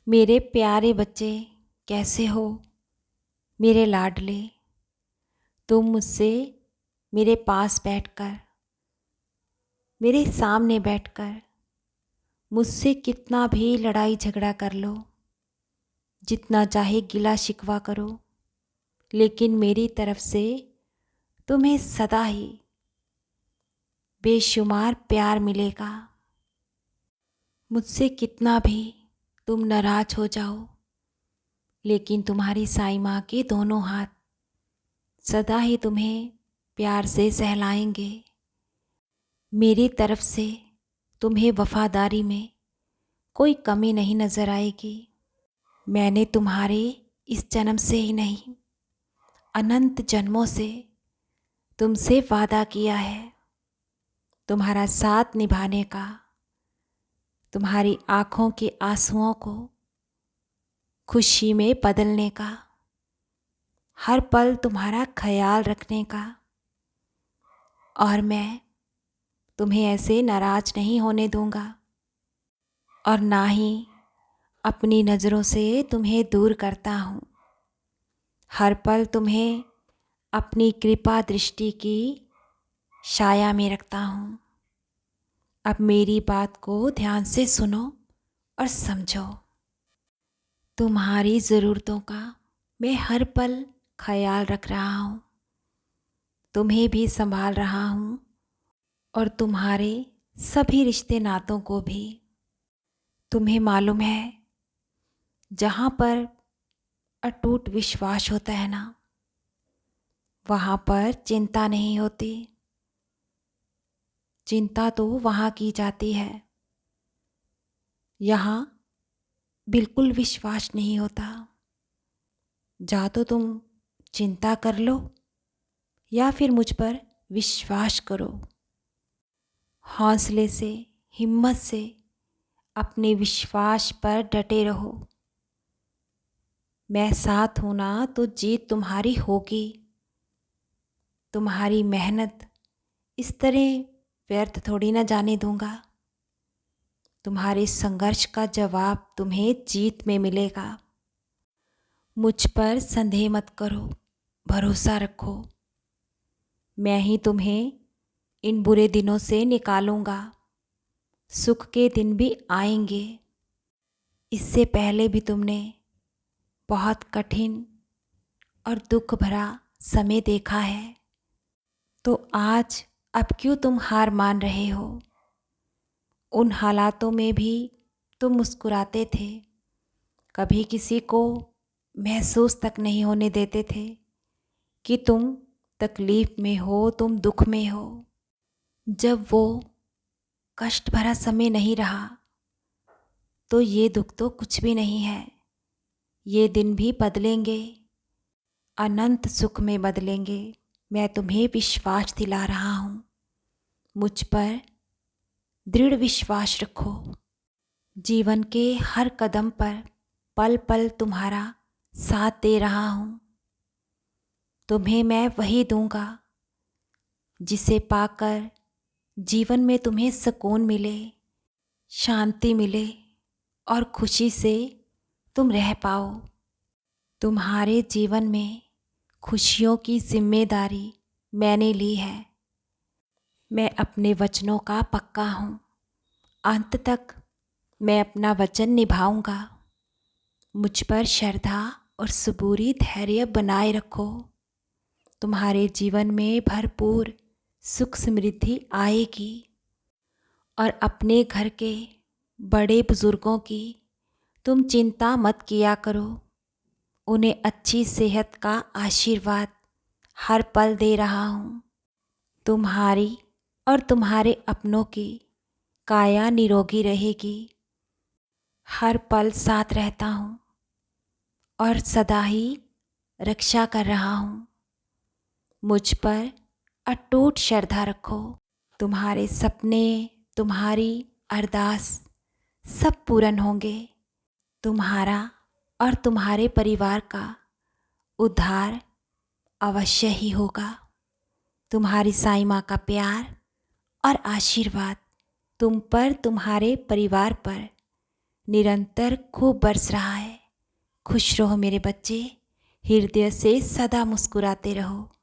मेरे प्यारे बच्चे, कैसे हो? मेरे लाडले, तुम मुझसे मेरे पास बैठकर, मेरे सामने बैठकर मुझसे कितना भी लड़ाई झगड़ा कर लो, जितना चाहे गिला शिकवा करो, लेकिन मेरी तरफ से तुम्हें सदा ही बेशुमार प्यार मिलेगा। मुझसे कितना भी तुम नाराज हो जाओ, लेकिन तुम्हारी साईं माँ के दोनों हाथ सदा ही तुम्हें प्यार से सहलाएंगे। मेरी तरफ से तुम्हें वफादारी में कोई कमी नहीं नज़र आएगी। मैंने तुम्हारे इस जन्म से ही नहीं, अनंत जन्मों से तुमसे वादा किया है तुम्हारा साथ निभाने का, तुम्हारी आँखों के आंसुओं को खुशी में बदलने का, हर पल तुम्हारा ख्याल रखने का। और मैं तुम्हें ऐसे नाराज नहीं होने दूंगा और ना ही अपनी नज़रों से तुम्हें दूर करता हूँ। हर पल तुम्हें अपनी कृपा दृष्टि की छाया में रखता हूँ। अब मेरी बात को ध्यान से सुनो और समझो। तुम्हारी ज़रूरतों का मैं हर पल ख्याल रख रहा हूँ, तुम्हें भी संभाल रहा हूँ और तुम्हारे सभी रिश्ते नातों को भी। तुम्हें मालूम है, जहाँ पर अटूट विश्वास होता है ना, वहाँ पर चिंता नहीं होती। चिंता तो वहाँ की जाती है, यहाँ बिल्कुल विश्वास नहीं होता। जा तो तुम चिंता कर लो या फिर मुझ पर विश्वास करो। हौसले से, हिम्मत से अपने विश्वास पर डटे रहो। मैं साथ हूँ ना, तो जीत तुम्हारी होगी। तुम्हारी मेहनत इस तरह व्यर्थ थोड़ी ना जाने दूंगा। तुम्हारे संघर्ष का जवाब तुम्हें जीत में मिलेगा। मुझ पर संदेह मत करो, भरोसा रखो। मैं ही तुम्हें इन बुरे दिनों से निकालूंगा। सुख के दिन भी आएंगे। इससे पहले भी तुमने बहुत कठिन और दुख भरा समय देखा है, तो आज अब क्यों तुम हार मान रहे हो? उन हालातों में भी तुम मुस्कुराते थे, कभी किसी को महसूस तक नहीं होने देते थे कि तुम तकलीफ़ में हो, तुम दुख में हो। जब वो कष्ट भरा समय नहीं रहा, तो ये दुख तो कुछ भी नहीं है। ये दिन भी बदलेंगे, अनंत सुख में बदलेंगे। मैं तुम्हें विश्वास दिला रहा हूँ। मुझ पर दृढ़ विश्वास रखो। जीवन के हर कदम पर पल पल तुम्हारा साथ दे रहा हूँ। तुम्हें मैं वही दूंगा जिसे पाकर जीवन में तुम्हें सुकून मिले, शांति मिले और खुशी से तुम रह पाओ। तुम्हारे जीवन में खुशियों की जिम्मेदारी मैंने ली है। मैं अपने वचनों का पक्का हूँ। अंत तक मैं अपना वचन निभाऊंगा। मुझ पर श्रद्धा और सबूरी धैर्य बनाए रखो। तुम्हारे जीवन में भरपूर सुख समृद्धि आएगी। और अपने घर के बड़े बुज़ुर्गों की तुम चिंता मत किया करो। उन्हें अच्छी सेहत का आशीर्वाद हर पल दे रहा हूँ। तुम्हारी और तुम्हारे अपनों की काया निरोगी रहेगी। हर पल साथ रहता हूँ और सदा ही रक्षा कर रहा हूँ। मुझ पर अटूट श्रद्धा रखो। तुम्हारे सपने, तुम्हारी अरदास सब पूर्ण होंगे। तुम्हारा और तुम्हारे परिवार का उद्धार अवश्य ही होगा। तुम्हारी साईं माँ का प्यार और आशीर्वाद तुम पर, तुम्हारे परिवार पर निरंतर खूब बरस रहा है। खुश रहो मेरे बच्चे, हृदय से सदा मुस्कुराते रहो।